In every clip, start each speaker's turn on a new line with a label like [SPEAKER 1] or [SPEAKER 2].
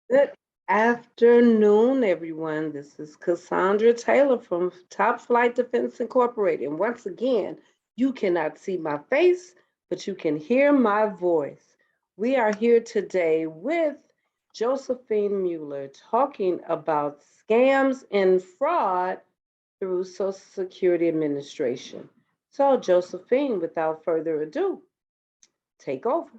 [SPEAKER 1] Good afternoon, everyone. This is Cassandra Taylor from Top Flight Defense Incorporated. And once again, you cannot see my face, but you can hear my voice. We are here today with Josephine Mueller talking about scams and fraud through Social Security Administration. So, Josephine, without further ado, take over.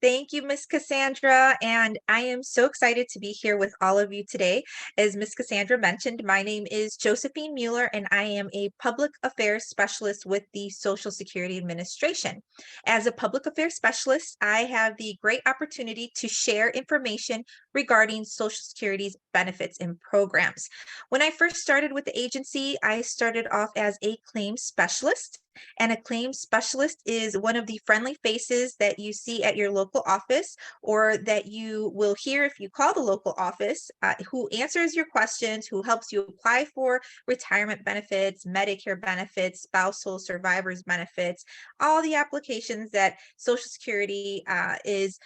[SPEAKER 2] Thank you, Miss Cassandra, and I am so excited to be here with all of you today. As Miss Cassandra mentioned, my name is Josephine Mueller, and I am a public affairs specialist with the Social Security Administration. As a public affairs specialist, I have the great opportunity to share information regarding Social Security's benefits and programs. When I first started with the agency, I started off as a claims specialist. And a claims specialist is one of the friendly faces that you see at your local office, or that you will hear if you call the local office, who answers your questions, who helps you apply for retirement benefits, Medicare benefits, spousal survivors benefits, all the applications that Social Security is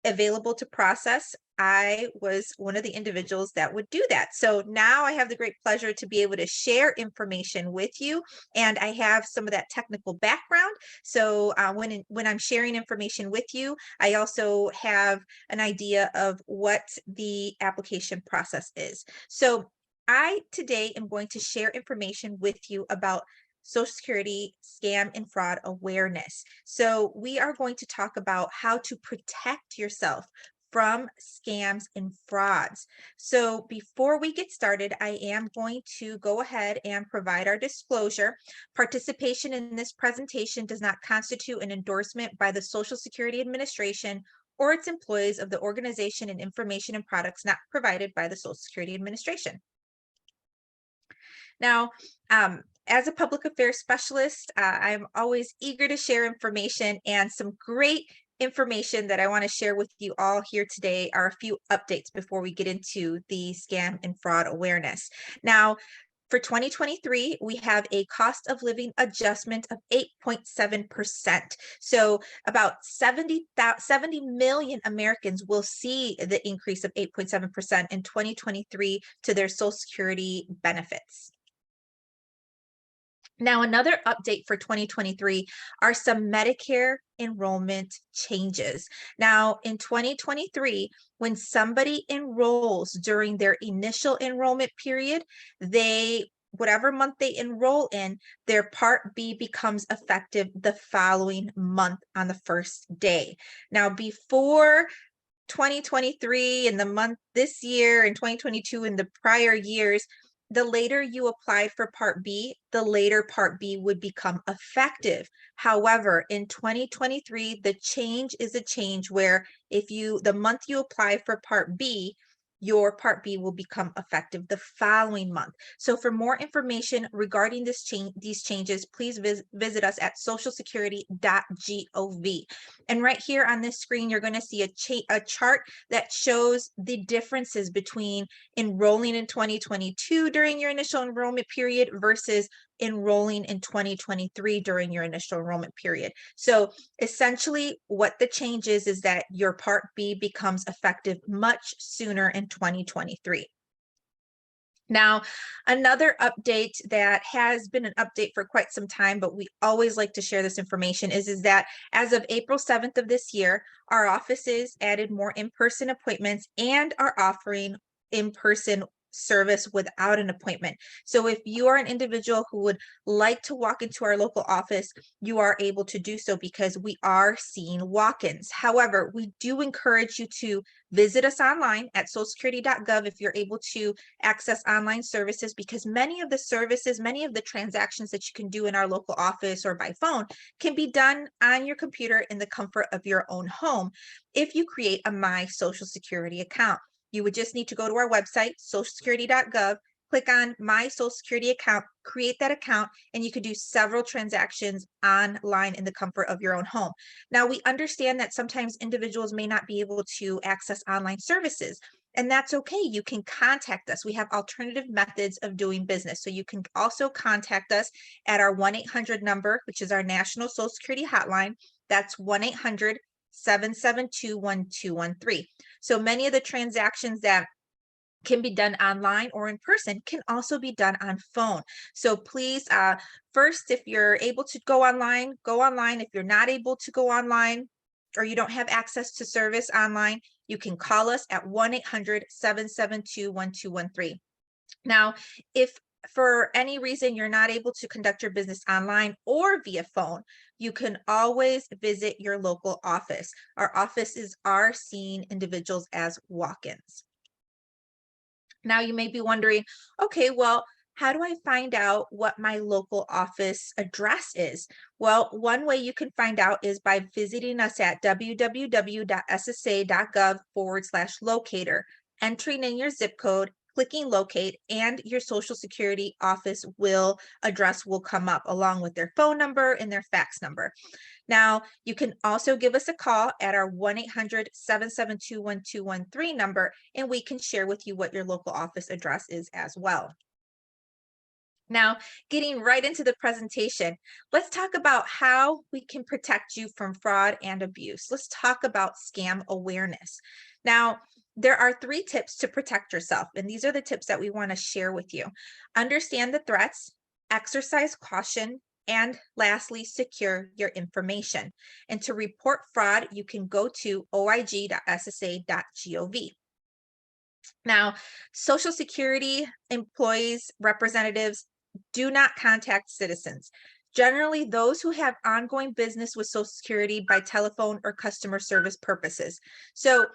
[SPEAKER 2] available to process. I was one of the individuals that would do that. So now I have the great pleasure to be able to share information with you, and I have some of that technical background. So when I'm sharing information with you, I also have an idea of what the application process is. So I today am going to share information with you about Social Security scam and fraud awareness. So we are going to talk about how to protect yourself from scams and frauds. So before we get started, I am going to go ahead and provide our disclosure. Participation in this presentation does not constitute an endorsement by the Social Security Administration or its employees of the organization, and information and products not provided by the Social Security Administration. Now, as a public affairs specialist, I'm always eager to share information, and some great information that I want to share with you all here today are a few updates before we get into the scam and fraud awareness. Now, for 2023, we have a cost of living adjustment of 8.7%. So about 70 million Americans will see the increase of 8.7% in 2023 to their Social Security benefits. Now, another update for 2023 are some Medicare enrollment changes. Now, in 2023, when somebody enrolls during their initial enrollment period, whatever month they enroll in, their Part B becomes effective the following month on the first day. Now, before 2023 and the month this year and 2022 and the prior years, the later you apply for Part B, the later Part B would become effective. However, in 2023, the change is a change where the month you apply for Part B, your Part B will become effective the following month. So for more information regarding these changes, please visit us at socialsecurity.gov. And right here on this screen, you're going to see a chart that shows the differences between enrolling in 2022 during your initial enrollment period versus enrolling in 2023 during your initial enrollment period. So essentially what the change is that your Part B becomes effective much sooner in 2023. Now, another update that has been an update for quite some time, but we always like to share this information, is that as of April 7th of this year, our offices added more in-person appointments and are offering in-person service without an appointment. So if you are an individual who would like to walk into our local office, you are able to do so because we are seeing walk-ins. However, we do encourage you to visit us online at socialsecurity.gov if you're able to access online services, because many of the transactions that you can do in our local office or by phone can be done on your computer in the comfort of your own home if you create a My Social Security account. You would just need to go to our website, socialsecurity.gov, click on My Social Security account, create that account, and you can do several transactions online in the comfort of your own home. Now, we understand that sometimes individuals may not be able to access online services, and that's okay. You can contact us. We have alternative methods of doing business. So you can also contact us at our 1-800 number, which is our national Social Security hotline. That's 1-800 1-800-772-1213. So many of the transactions that can be done online or in person can also be done on phone. So please, first, if you're able to go online, go online. If you're not able to go online or you don't have access to service online, you can call us at 1-800-772-1213. Now, if for any reason you're not able to conduct your business online or via phone, you can always visit your local office. Our offices are seeing individuals as walk-ins. Now you may be wondering, okay, well, how do I find out what my local office address is? Well, one way you can find out is by visiting us at www.ssa.gov/locator, entering in your zip code, clicking locate, and your social security office address will come up along with their phone number and their fax number. Now, you can also give us a call at our 1-800-772-1213 number, and we can share with you what your local office address is as well. Now, getting right into the presentation, let's talk about how we can protect you from fraud and abuse. Let's talk about scam awareness. Now, there are 3 tips to protect yourself, and these are the tips that we want to share with you. Understand the threats, exercise caution, and lastly, secure your information. And to report fraud, you can go to oig.ssa.gov. Now, Social Security employees, representatives, do not contact citizens. Generally, those who have ongoing business with Social Security by telephone or customer service purposes. So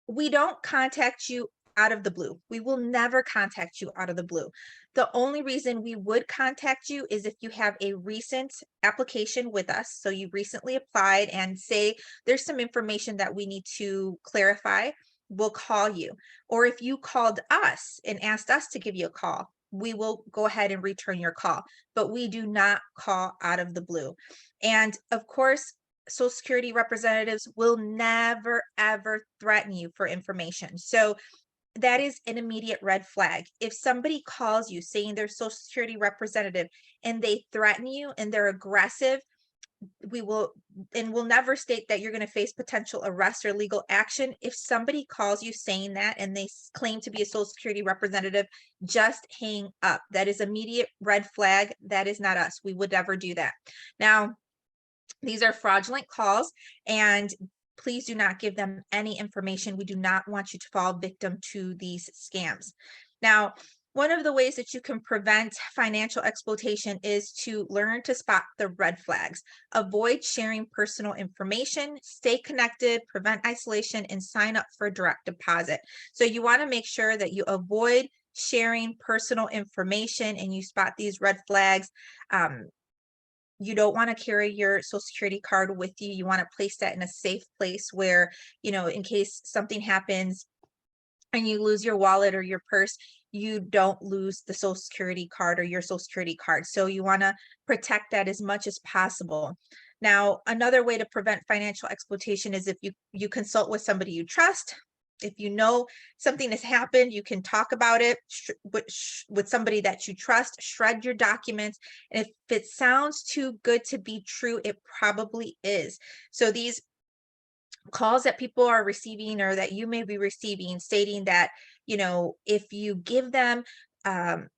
[SPEAKER 2] we don't contact you out of the blue. We will never contact you out of the blue. The only reason we would contact you is if you have a recent application with us. So you recently applied and say there's some information that we need to clarify, we'll call you. Or if you called us and asked us to give you a call, we will go ahead and return your call, but we do not call out of the blue. And of course, Social Security representatives will never, ever threaten you for information. So that is an immediate red flag. If somebody calls you saying they're Social Security representative and they threaten you and they're aggressive, we'll never state that you're going to face potential arrest or legal action. If somebody calls you saying that and they claim to be a Social Security representative, just hang up. That is immediate red flag. That is not us. We would never do that. Now, these are fraudulent calls, and please do not give them any information. We do not want you to fall victim to these scams. Now, one of the ways that you can prevent financial exploitation is to learn to spot the red flags. Avoid sharing personal information, stay connected, prevent isolation, and sign up for direct deposit. So you want to make sure that you avoid sharing personal information and you spot these red flags. You don't want to carry your Social Security card with you. You want to place that in a safe place where, in case something happens and you lose your wallet or your purse, you don't lose the Social Security card or your Social Security card. So you want to protect that as much as possible. Now, another way to prevent financial exploitation is if you consult with somebody you trust. If you know something has happened, you can talk about it with somebody that you trust, shred your documents. And if it sounds too good to be true, it probably is. So these calls that people are receiving or that you may be receiving stating that, if you give them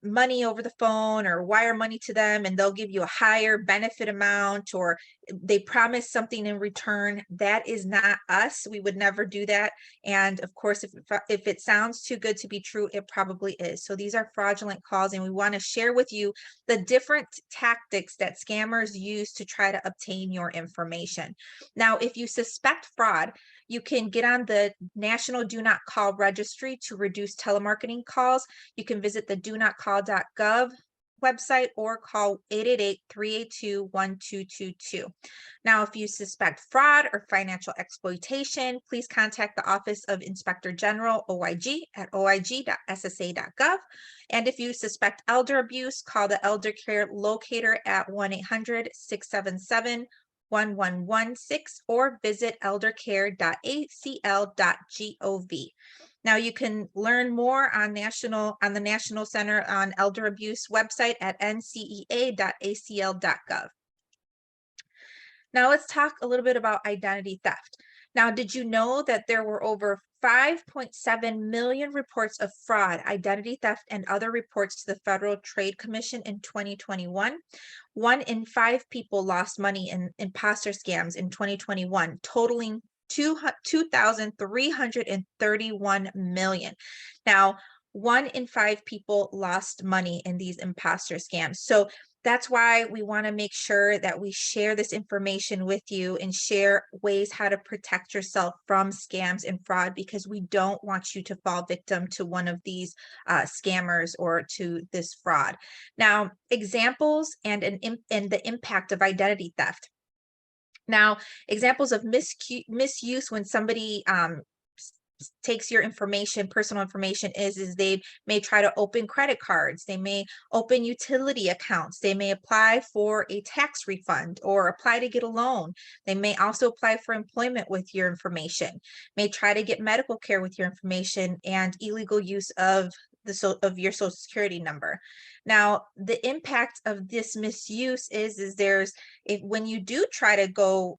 [SPEAKER 2] money over the phone or wire money to them and they'll give you a higher benefit amount, or they promise something in return, that is not us. We would never do that. And of course, if it sounds too good to be true, it probably is. So these are fraudulent calls, and we want to share with you the different tactics that scammers use to try to obtain your information. Now, if you suspect fraud, you can get on the National Do Not Call Registry to reduce telemarketing calls. You can visit the donotcall.gov website or call 888-382-1222. Now, if you suspect fraud or financial exploitation, please contact the Office of Inspector General, OIG, at oig.ssa.gov. And if you suspect elder abuse, call the Elder Care Locator at 1-800-677-1116 or visit eldercare.acl.gov. Now you can learn more on the National Center on Elder Abuse website at ncea.acl.gov. Now let's talk a little bit about identity theft. Now, did you know that there were over 5.7 million reports of fraud, identity theft, and other reports to the Federal Trade Commission in 2021? 1 in 5 people lost money in imposter scams in 2021, totaling 2,331 million. Now, 1 in 5 people lost money in these imposter scams. So that's why we want to make sure that we share this information with you and share ways how to protect yourself from scams and fraud, because we don't want you to fall victim to one of these scammers or to this fraud. Now, examples and the impact of identity theft. Now, examples of misuse when somebody takes your information, personal information, is they may try to open credit cards, they may open utility accounts, they may apply for a tax refund or apply to get a loan. They may also apply for employment with your information, may try to get medical care with your information, and illegal use of your social security number. Now, the impact of this misuse is there's, when you do try to go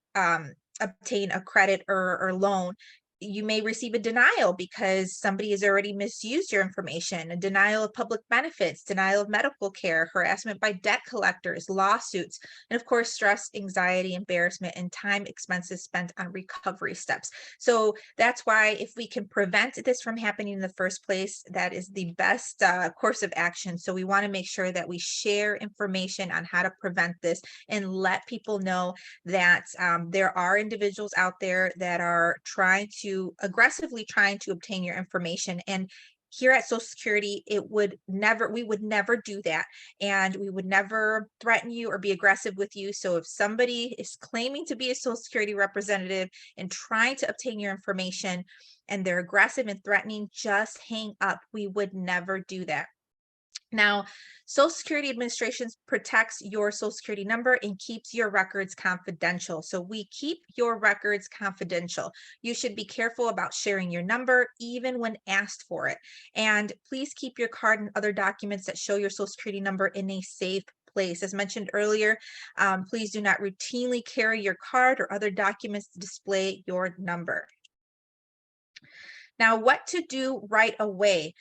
[SPEAKER 2] obtain a credit or loan, you may receive a denial because somebody has already misused your information, a denial of public benefits, denial of medical care, harassment by debt collectors, lawsuits, and of course, stress, anxiety, embarrassment, and time expenses spent on recovery steps. So that's why if we can prevent this from happening in the first place, that is the best course of action. So we want to make sure that we share information on how to prevent this and let people know that there are individuals out there that are aggressively trying to obtain your information. And here at Social Security, we would never do that. And we would never threaten you or be aggressive with you. So if somebody is claiming to be a Social Security representative and trying to obtain your information and they're aggressive and threatening, just hang up. We would never do that. Now, Social Security Administration protects your Social Security number and keeps your records confidential. So we keep your records confidential. You should be careful about sharing your number, even when asked for it. And please keep your card and other documents that show your Social Security number in a safe place. As mentioned earlier, please do not routinely carry your card or other documents to display your number. Now, what to do right away?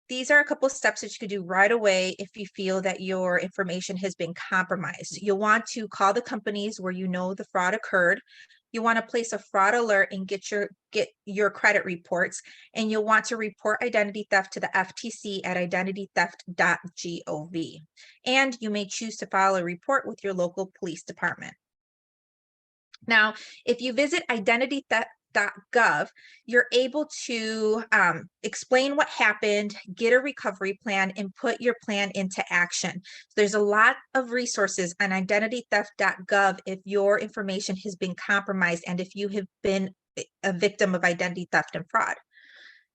[SPEAKER 2] These are a couple of steps that you could do right away if you feel that your information has been compromised. You'll want to call the companies where you know the fraud occurred. You want to place a fraud alert and get your credit reports, and you'll want to report identity theft to the FTC at identitytheft.gov. And you may choose to file a report with your local police department. Now, if you visit identitytheft.gov, you're able to explain what happened, get a recovery plan, and put your plan into action. So there's a lot of resources on identitytheft.gov if your information has been compromised and if you have been a victim of identity theft and fraud.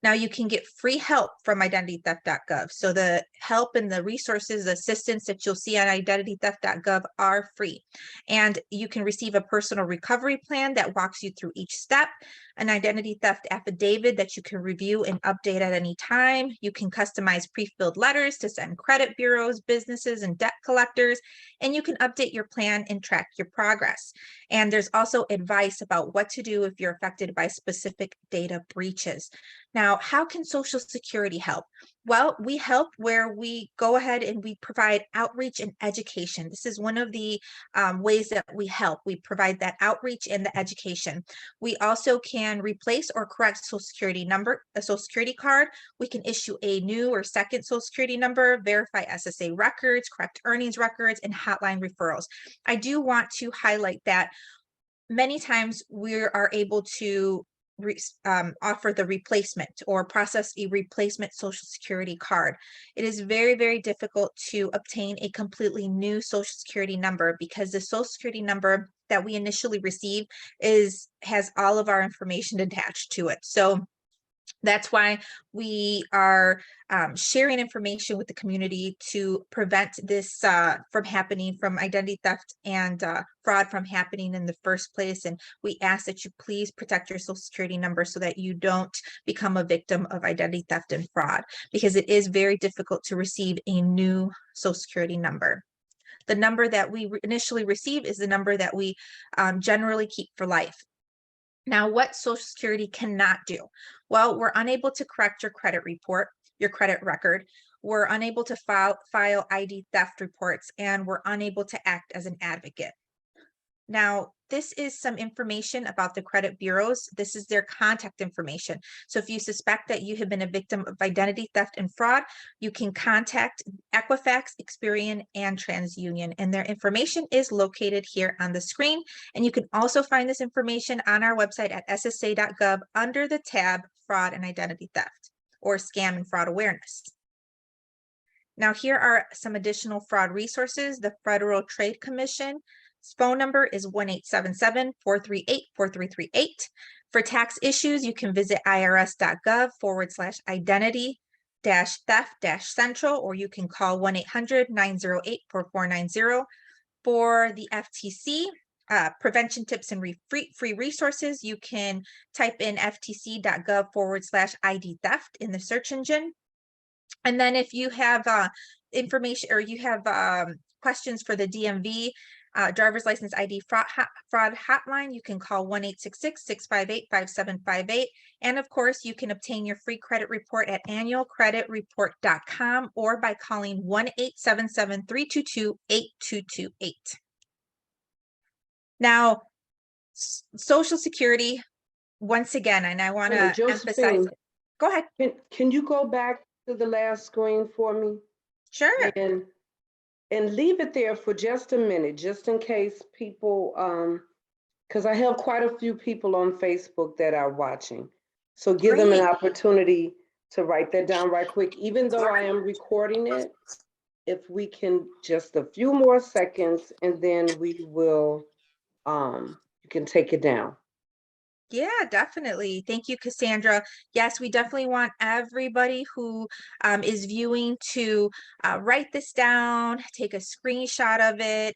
[SPEAKER 2] Now, you can get free help from identitytheft.gov. So the help and the resources, the assistance that you'll see on identitytheft.gov are free. And you can receive a personal recovery plan that walks you through each step, an identity theft affidavit that you can review and update at any time. You can customize pre-filled letters to send credit bureaus, businesses, and debt collectors. And you can update your plan and track your progress. And there's also advice about what to do if you're affected by specific data breaches. Now, how can Social Security help? Well, we help where we go ahead and we provide outreach and education. This is one of the ways that we help. We provide that outreach and the education. We also can replace or correct Social Security number, a Social Security card. We can issue a new or second Social Security number, verify SSA records, correct earnings records, and hotline referrals. I do want to highlight that many times we are able to offer the replacement or process a replacement Social Security card. It is very, very difficult to obtain a completely new Social Security number because the Social Security number that we initially receive has all of our information attached to it. So that's why we are sharing information with the community to prevent this from happening, from identity theft and fraud from happening in the first place. And we ask that you please protect your Social Security number so that you don't become a victim of identity theft and fraud, because it is very difficult to receive a new Social Security number. The number that we initially receive is the number that we generally keep for life. Now, what Social Security cannot do? Well, we're unable to correct your credit report, your credit record. We're unable to file ID theft reports, and we're unable to act as an advocate. Now, this is some information about the credit bureaus. This is their contact information. So if you suspect that you have been a victim of identity theft and fraud, you can contact Equifax, Experian, and TransUnion, and their information is located here on the screen. And you can also find this information on our website at ssa.gov under the tab Fraud and Identity Theft, or Scam and Fraud Awareness. Now, here are some additional fraud resources. The Federal Trade Commission phone number is 1-877-438-4338. For tax issues, you can visit irs.gov/identity-theft-central, or you can call 1-800-908-4490. For the FTC, prevention tips and free resources, you can type in ftc.gov/ID theft in the search engine. And then if you have information, or you have questions for the DMV driver's license ID fraud hotline, you can call 1-866-658-5758. And of course, you can obtain your free credit report at annualcreditreport.com or by calling 1-877-322-8228. Now, Social Security, once again, and I want to emphasize it. Go ahead.
[SPEAKER 1] Can you go back to the last screen for me?
[SPEAKER 2] Sure.
[SPEAKER 1] And leave it there for just a minute, just in case people, because I have quite a few people on Facebook that are watching. So give them an opportunity to write that down right quick. Even though I am recording it, if we can just a few more seconds, and then we will, you can take it down.
[SPEAKER 2] Yeah, definitely. Thank you, Cassandra. Yes, we definitely want everybody who is viewing to write this down, take a screenshot of it,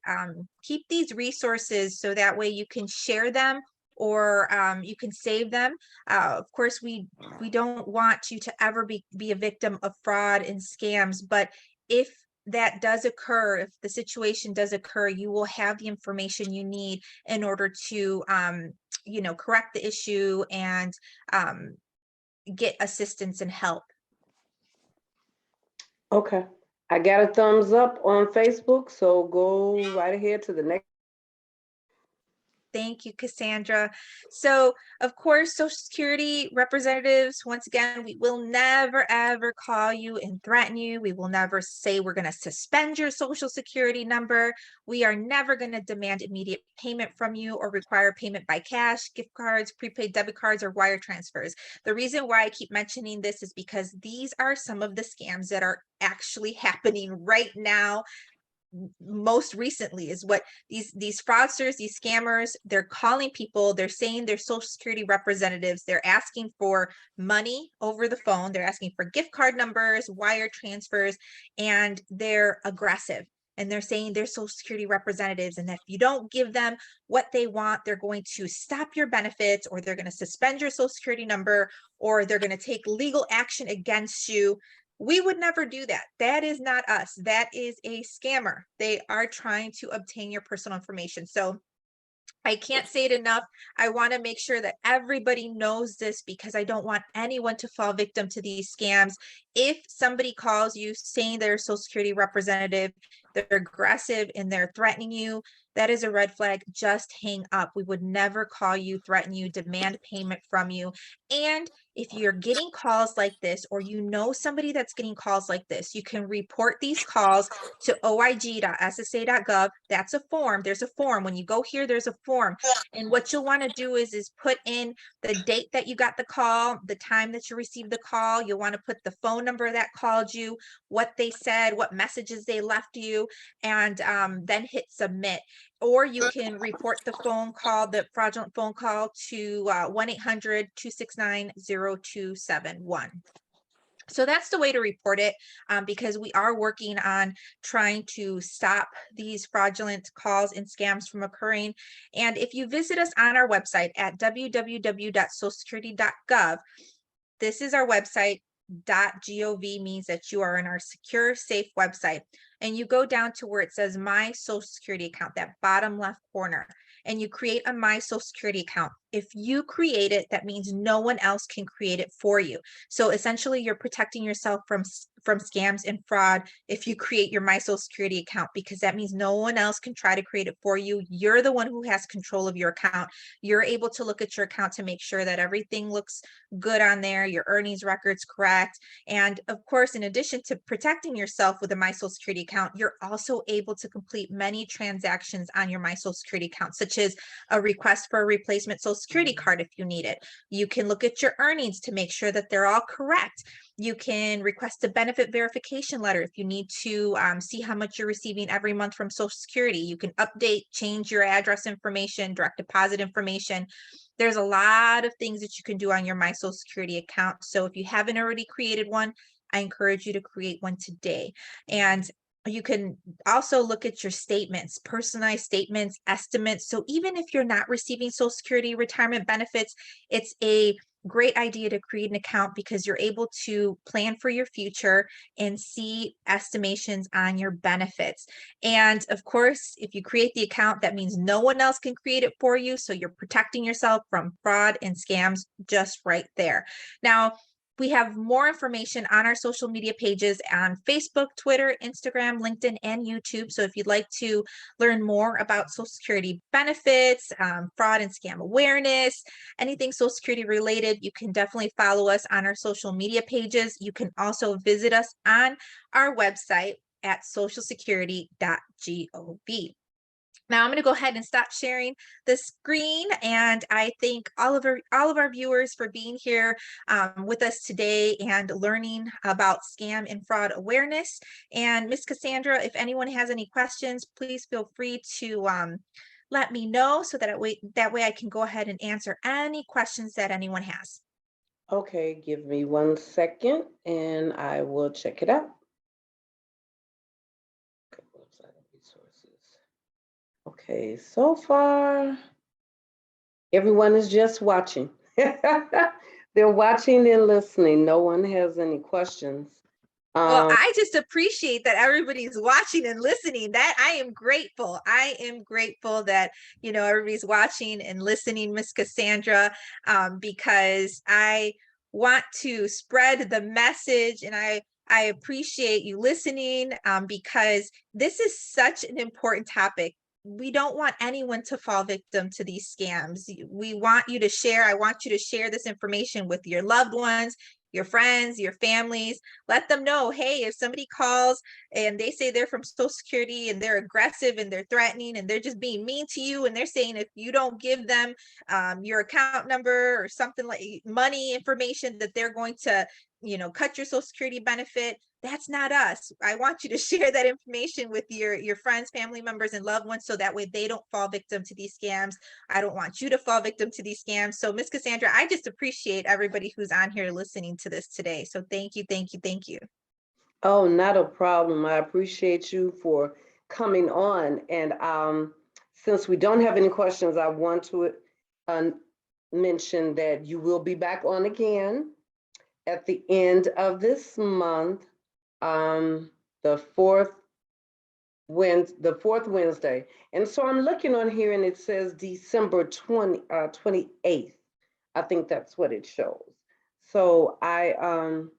[SPEAKER 2] keep these resources so that way you can share them, or you can save them. Of course, we don't want you to ever be a victim of fraud and scams, but if that does occur, if the situation does occur, you will have the information you need in order to correct the issue and get assistance and help.
[SPEAKER 1] Okay, I got a thumbs up on Facebook, so go right ahead to the next.
[SPEAKER 2] Thank you, Cassandra. So, of course, Social Security representatives, once again, we will never, ever call you and threaten you. We will never say we're going to suspend your Social Security number. We are never going to demand immediate payment from you or require payment by cash, gift cards, prepaid debit cards, or wire transfers. The reason why I keep mentioning this is because these are some of the scams that are actually happening right now. Most recently is what these fraudsters, these scammers, they're calling people, they're saying they're Social Security representatives, they're asking for money over the phone, they're asking for gift card numbers, wire transfers, and they're aggressive, and they're saying they're Social Security representatives, and if you don't give them what they want, they're going to stop your benefits, or they're going to suspend your Social Security number, or they're going to take legal action against you. We would never do that. That is not us. That is a scammer. They are trying to obtain your personal information. So I can't say it enough. I want to make sure that everybody knows this, because I don't want anyone to fall victim to these scams. If somebody calls you saying they're a Social Security representative, they're aggressive, and they're threatening you, that is a red flag. Just hang up. We would never call you, threaten you, demand payment from you. And if you're getting calls like this, or you know somebody that's getting calls like this, you can report these calls to oig.ssa.gov. That's a form. There's a form. When you go here, there's a form. And what you'll want to do is put in the date that you got the call, the time that you received the call. You'll want to put the phone number that called you, what they said, what messages they left you, and then hit submit. Or you can report the phone call, the fraudulent phone call, to 1-800-269-0271. So that's the way to report it, because we are working on trying to stop these fraudulent calls and scams from occurring. And if you visit us on our website at www.socialsecurity.gov, this is our website. .gov means that you are in our secure, safe website, and you go down to where it says My Social Security Account, that bottom left corner, and you create a My Social Security account. If you create it, that means no one else can create it for you. So essentially, you're protecting yourself from scams and fraud if you create your My Social Security account, because that means no one else can try to create it for you. You're the one who has control of your account. You're able to look at your account to make sure that everything looks good on there, your earnings record's correct. And of course, in addition to protecting yourself with a My Social Security account, you're also able to complete many transactions on your My Social Security account, such as a request for a replacement Social Security card if you need it. You can look at your earnings to make sure that they're all correct. You can request a benefit verification letter if you need to see how much you're receiving every month from Social Security. You can update, change your address information, direct deposit information. There's a lot of things that you can do on your My Social Security account. So if you haven't already created one, I encourage you to create one today. And you can also look at your statements, personalized statements, estimates. So even if you're not receiving Social Security retirement benefits, it's a great idea to create an account because you're able to plan for your future and see estimations on your benefits. And of course, if you create the account, that means no one else can create it for you. So you're protecting yourself from fraud and scams just right there. Now, we have more information on our social media pages on Facebook, Twitter, Instagram, LinkedIn, and YouTube. So if you'd like to learn more about Social Security benefits, fraud and scam awareness, anything Social Security related, you can definitely follow us on our social media pages. You can also visit us on our website at socialsecurity.gov. Now I'm going to go ahead and stop sharing the screen, and I thank all of our viewers for being here with us today and learning about scam and fraud awareness. And Ms. Cassandra, if anyone has any questions, please feel free to let me know so that way I can go ahead and answer any questions that anyone has.
[SPEAKER 1] Okay, give me 1 second and I will check it out. Okay, website resources. Okay, so far, everyone is just watching. They're watching and listening. No one has any questions.
[SPEAKER 2] Well, I just appreciate that everybody's watching and listening. That I am grateful. I am grateful that, everybody's watching and listening, Miss Cassandra, because I want to spread the message, and I appreciate you listening because this is such an important topic. We don't want anyone to fall victim to these scams. We want you to share. I want you to share this information with your loved ones, your friends, your families. Let them know, hey, if somebody calls and they say they're from Social Security and they're aggressive and they're threatening and they're just being mean to you, and they're saying if you don't give them your account number or something like money information, that they're going to cut your Social Security benefit. That's not us. I want you to share that information with your friends, family members, and loved ones, so that way they don't fall victim to these scams. I don't want you to fall victim to these scams. So Ms. Cassandra, I just appreciate everybody who's on here listening to this today. So thank you, thank you, thank you.
[SPEAKER 1] Oh, not a problem. I appreciate you for coming on. And since we don't have any questions, I want to mention that you will be back on again at the end of this month, the fourth Wednesday. And so I'm looking on here and it says December 28th. I think that's what it shows. So I'm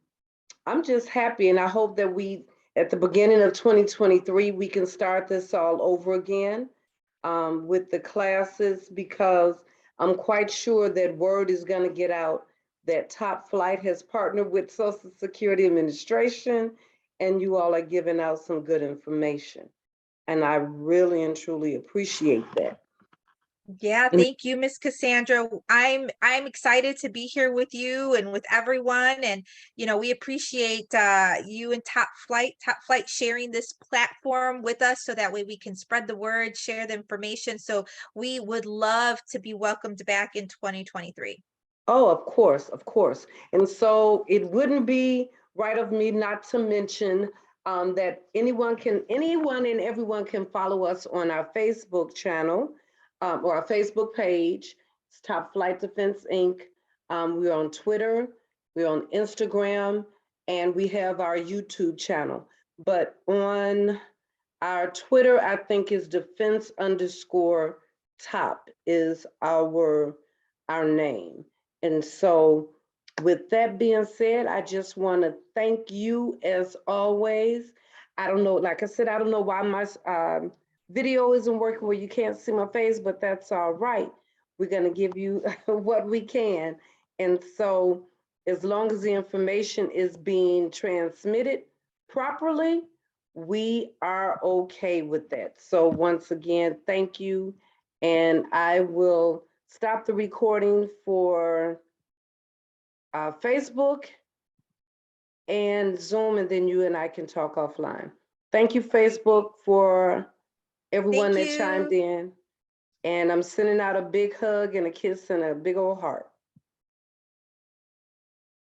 [SPEAKER 1] just happy, and I hope that at the beginning of 2023, we can start this all over again with the classes, because I'm quite sure that word is going to get out that Top Flight has partnered with Social Security Administration, and you all are giving out some good information. And I really and truly appreciate that.
[SPEAKER 2] Yeah, thank you, Miss Cassandra. I'm excited to be here with you and with everyone. And we appreciate you and Top Flight sharing this platform with us, so that way we can spread the word, share the information. So we would love to be welcomed back in 2023.
[SPEAKER 1] Oh, of course, of course. And so it wouldn't be right of me not to mention that anyone and everyone can follow us on our Facebook channel or our Facebook page. It's Top Flight Defense Inc. We're on Twitter, we're on Instagram, and we have our YouTube channel. But on our Twitter, I think is defense_top is our our name. And so with that being said, I just want to thank you as always. I don't know, like I said, I don't know why my video isn't working where you can't see my face, but that's all right. We're going to give you what we can. And so as long as the information is being transmitted properly, we are okay with that. So once again, thank you. And I will stop the recording for Facebook and Zoom, and then you and I can talk offline. Thank you, Facebook, for everyone
[SPEAKER 2] Thank
[SPEAKER 1] that chimed
[SPEAKER 2] you.
[SPEAKER 1] in. And I'm sending out a big hug and a kiss and a big old heart.